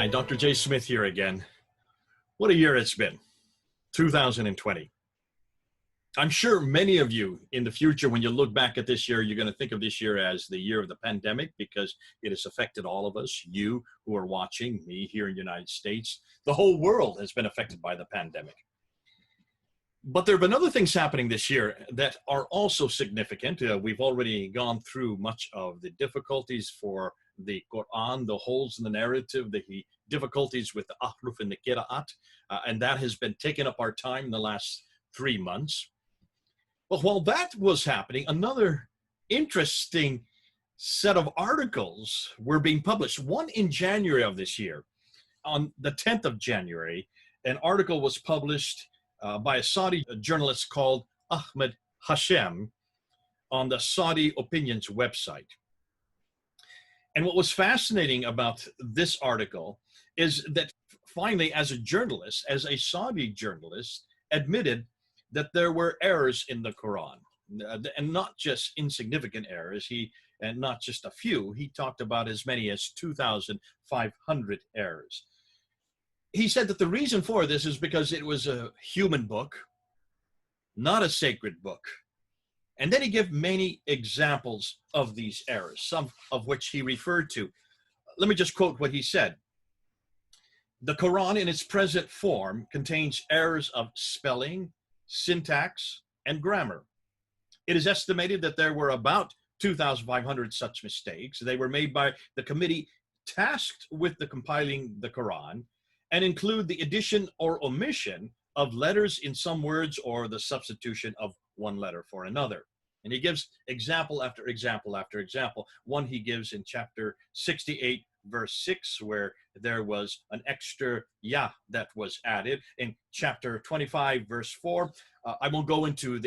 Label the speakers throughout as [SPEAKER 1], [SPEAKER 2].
[SPEAKER 1] Hi, Dr. J. Smith here again. What a year it's been, 2020. I'm sure many of you in the future, when you look back at this year, you're going to think of this year as the year of the pandemic because it has affected all of us, you who are watching, me here in the United States. The whole world has been affected by the pandemic. But there have been other things happening this year that are also significant. We've already gone through much of the difficulties for the Qur'an, the holes in the narrative, the difficulties with the alif and the qira'at, and that has been taking up our time in the last 3 months. But while that was happening, another interesting set of articles were being published. One in January of this year. On the 10th of January, an article was published by a Saudi journalist called Ahmad Hashem on the Saudi Opinions website. And what was fascinating about this article is that finally, as a journalist, as a Saudi journalist, admitted that there were errors in the Quran, and not just insignificant errors, and not just a few. He talked about as many as 2,500 errors. He said that the reason for this is because it was a human book, not a sacred book. And then he gave many examples of these errors, some of which he referred to. Let me just quote what he said. The Quran in its present form contains errors of spelling, syntax, and grammar. It is estimated that there were about 2,500 such mistakes. They were made by the committee tasked with the compiling the Quran and include the addition or omission of letters in some words or the substitution of one letter for another. And he gives example after example after example. One he gives in chapter 68, verse 6, where there was an extra ya that was added. In chapter 25, verse 4, I won't go into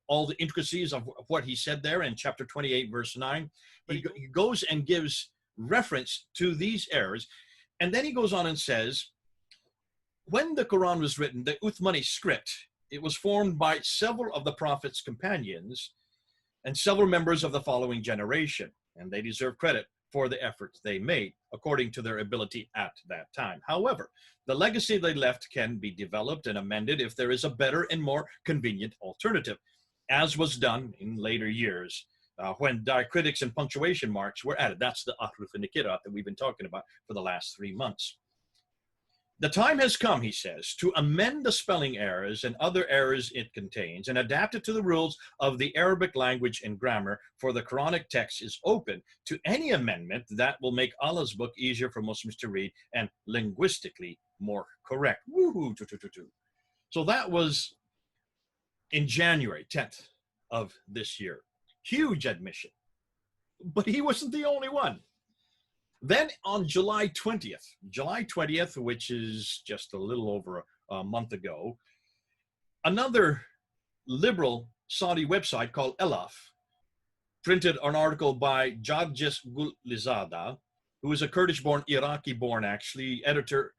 [SPEAKER 1] all the intricacies of what he said there. In chapter 28, verse 9, he goes and gives reference to these errors. And then he goes on and says, when the Quran was written, the Uthmani script, it was formed by several of the Prophet's companions and several members of the following generation, and they deserve credit for the efforts they made according to their ability at that time. However, the legacy they left can be developed and amended if there is a better and more convenient alternative, as was done in later years when diacritics and punctuation marks were added. That's the alif and the qira'at that we've been talking about for the last 3 months. The time has come, he says, to amend the spelling errors and other errors it contains and adapt it to the rules of the Arabic language and grammar, for the Quranic text is open to any amendment that will make Allah's book easier for Muslims to read and linguistically more correct. Woohoo! So that was in January 10th of this year. Huge admission. But he wasn't the only one. Then on July 20th, which is just a little over a month ago, another liberal Saudi website called Alif printed an article by Jarjes Gulizada, who is a Kurdish-born, Iraqi-born, actually, editor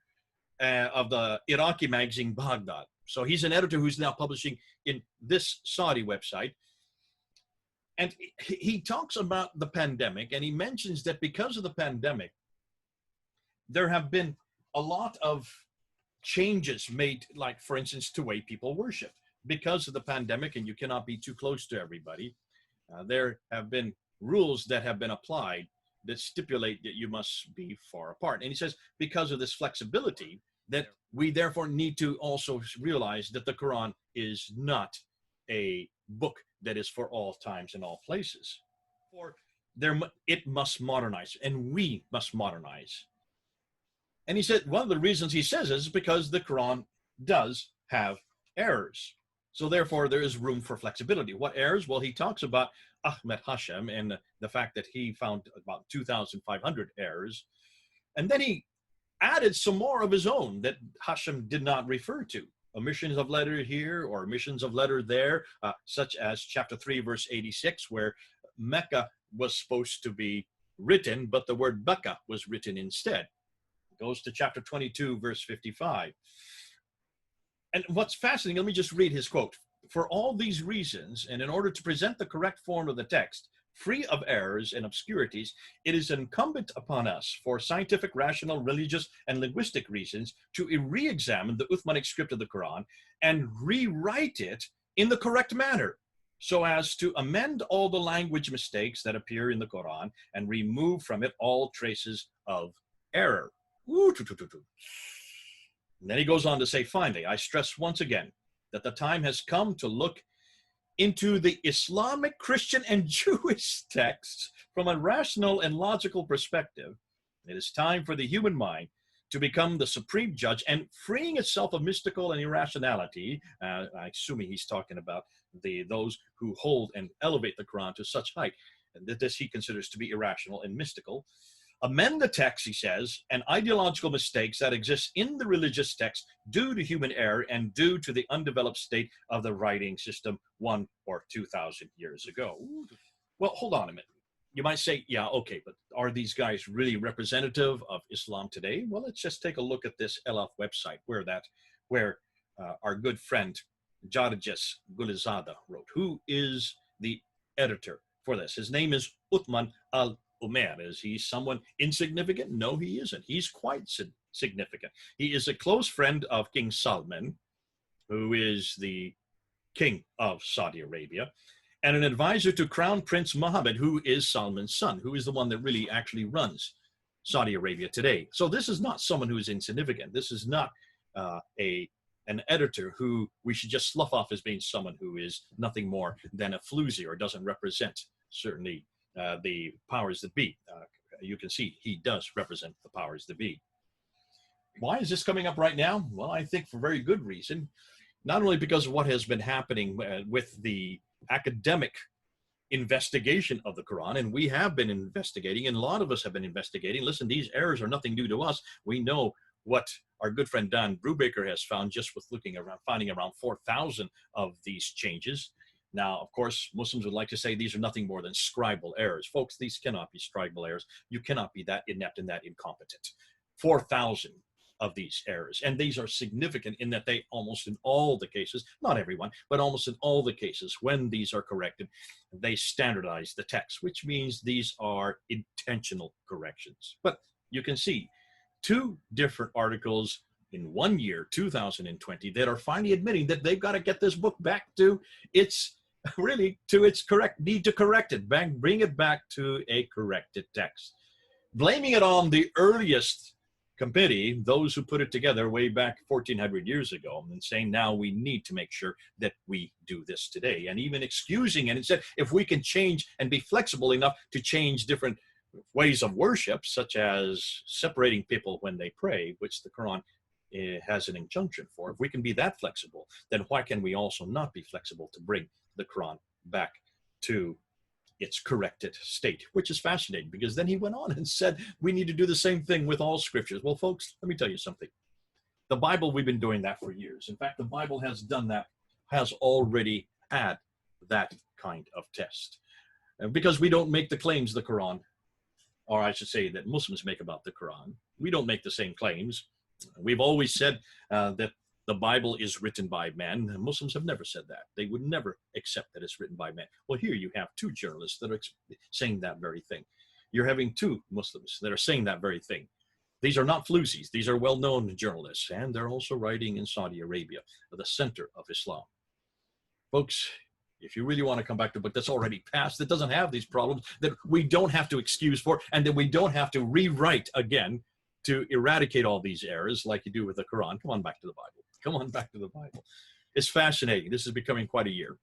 [SPEAKER 1] of the Iraqi magazine Baghdad. So he's an editor who's now publishing in this Saudi website. And he talks about the pandemic, and he mentions that because of the pandemic, there have been a lot of changes made, like, for instance, to the way people worship. Because of the pandemic, and you cannot be too close to everybody, there have been rules that have been applied that stipulate that you must be far apart. And he says, because of this flexibility, that we therefore need to also realize that the Quran is not a book that is for all times and all places. For it must modernize, and we must modernize. And he said one of the reasons he says is because the Quran does have errors. So therefore there is room for flexibility. What errors? Well, he talks about Ahmad Hashem and the fact that he found about 2,500 errors. And then he added some more of his own that Hashem did not refer to. Omissions of letter here or omissions of letter there, such as chapter 3, verse 86, where Mecca was supposed to be written, but the word Becca was written instead. It goes to chapter 22, verse 55. And what's fascinating, let me just read his quote. For all these reasons, and in order to present the correct form of the text, free of errors and obscurities, it is incumbent upon us, for scientific, rational, religious, and linguistic reasons, to re-examine the Uthmanic script of the Quran and rewrite it in the correct manner, so as to amend all the language mistakes that appear in the Quran and remove from it all traces of error. And then he goes on to say, finally, I stress once again that the time has come to look into the Islamic, Christian, and Jewish texts from a rational and logical perspective. It is time for the human mind to become the supreme judge, and freeing itself of mystical and irrationality. I assuming he's talking about those who hold and elevate the Quran to such height that this he considers to be irrational and mystical. Amend the text, he says, and ideological mistakes that exist in the religious text due to human error and due to the undeveloped state of the writing system 1 or 2,000 years ago. Well, hold on a minute. You might say, yeah, okay, but are these guys really representative of Islam today? Well, let's just take a look at this Alif website where our good friend Jarajes Gulizada wrote. Who is the editor for this? His name is Uthman al-Umair. Is he someone insignificant? No, he isn't. He's quite significant. He is a close friend of King Salman, who is the king of Saudi Arabia, and an advisor to Crown Prince Mohammed, who is Salman's son, who is the one that really actually runs Saudi Arabia today. So this is not someone who is insignificant. This is not an editor who we should just slough off as being someone who is nothing more than a floozy or doesn't represent certainly the powers that be. You can see he does represent the powers that be. Why is this coming up right now? Well, I think for very good reason. Not only because of what has been happening with the academic investigation of the Quran, and we have been investigating, and a lot of us have been investigating. Listen, these errors are nothing new to us. We know what our good friend Don Brubaker has found just with looking around, finding around 4,000 of these changes. Now, of course, Muslims would like to say these are nothing more than scribal errors. Folks, these cannot be scribal errors. You cannot be that inept and that incompetent. 4,000 of these errors. And these are significant in that they almost in all the cases, not everyone, but almost in all the cases when these are corrected, they standardize the text, which means these are intentional corrections. But you can see 2 different articles in 1 year, 2020, that are finally admitting that they've got to get this book back to its, really, to its correct, need to correct it, bring it back to a corrected text. Blaming it on the earliest committee, those who put it together way back 1,400 years ago, and saying now we need to make sure that we do this today, and even excusing it and said if we can change and be flexible enough to change different ways of worship, such as separating people when they pray, which the Quran has an injunction for. If we can be that flexible, then why can we also not be flexible to bring the Quran back to its corrected state, which is fascinating, because then he went on and said we need to do the same thing with all scriptures. Well, folks, let me tell you something. The Bible, we've been doing that for years. In fact, the Bible has done that, has already had that kind of test. Because we don't make the claims the Quran, or I should say that Muslims make about the Quran. We don't make the same claims. We've always said that the Bible is written by men. Muslims have never said that. They would never accept that it's written by men. Well, here you have 2 journalists that are saying that very thing. You're having 2 Muslims that are saying that very thing. These are not floozies. These are well-known journalists, and they're also writing in Saudi Arabia, the center of Islam. Folks, if you really want to come back to a book that's already passed, that doesn't have these problems, that we don't have to excuse for, and that we don't have to rewrite again to eradicate all these errors like you do with the Quran, come on back to the Bible. Come on back to the Bible. It's fascinating. This is becoming quite a year.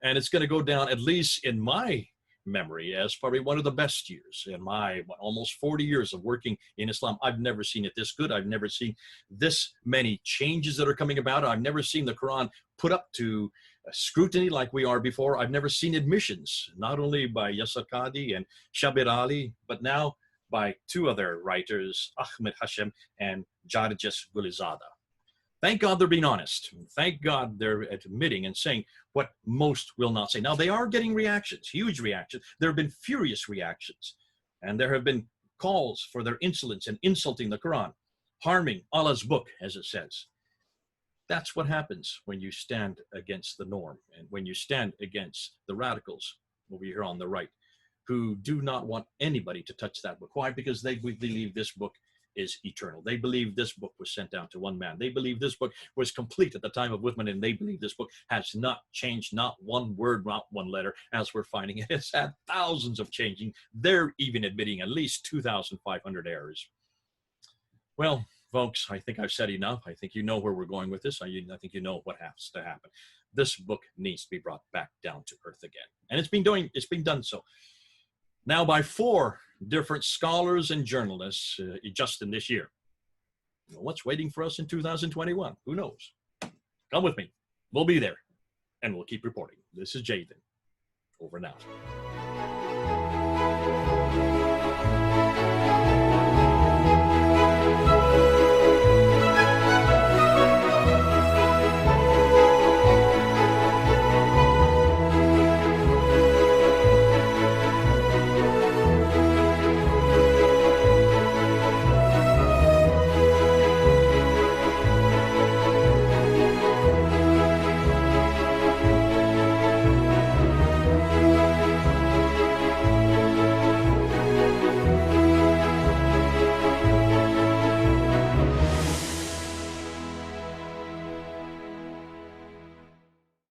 [SPEAKER 1] And it's going to go down, at least in my memory, as probably one of the best years. In my almost 40 years of working in Islam, I've never seen it this good. I've never seen this many changes that are coming about. I've never seen the Quran put up to scrutiny like we are before. I've never seen admissions, not only by Yasser Qadi and Shabir Ali, but now by 2 other writers, Ahmad Hashem and Jarajes Gulizada. Thank God they're being honest. Thank God they're admitting and saying what most will not say. Now, they are getting reactions, huge reactions. There have been furious reactions. And there have been calls for their insolence and insulting the Quran, harming Allah's book, as it says. That's what happens when you stand against the norm and when you stand against the radicals over here on the right. who do not want anybody to touch that book. Why? Because they believe this book is eternal. They believe this book was sent down to one man. They believe this book was complete at the time of Whitman, and they believe this book has not changed, not one word, not one letter, as we're finding it. It's had thousands of changing. They're even admitting at least 2,500 errors. Well, folks, I think I've said enough. I think you know where we're going with this. I think you know what has to happen. This book needs to be brought back down to earth again. And it's being done so now by 4 different scholars and journalists just in this year. What's waiting for us in 2021? Who knows? Come with me. We'll be there, and we'll keep reporting. This is Jaden. Over and out.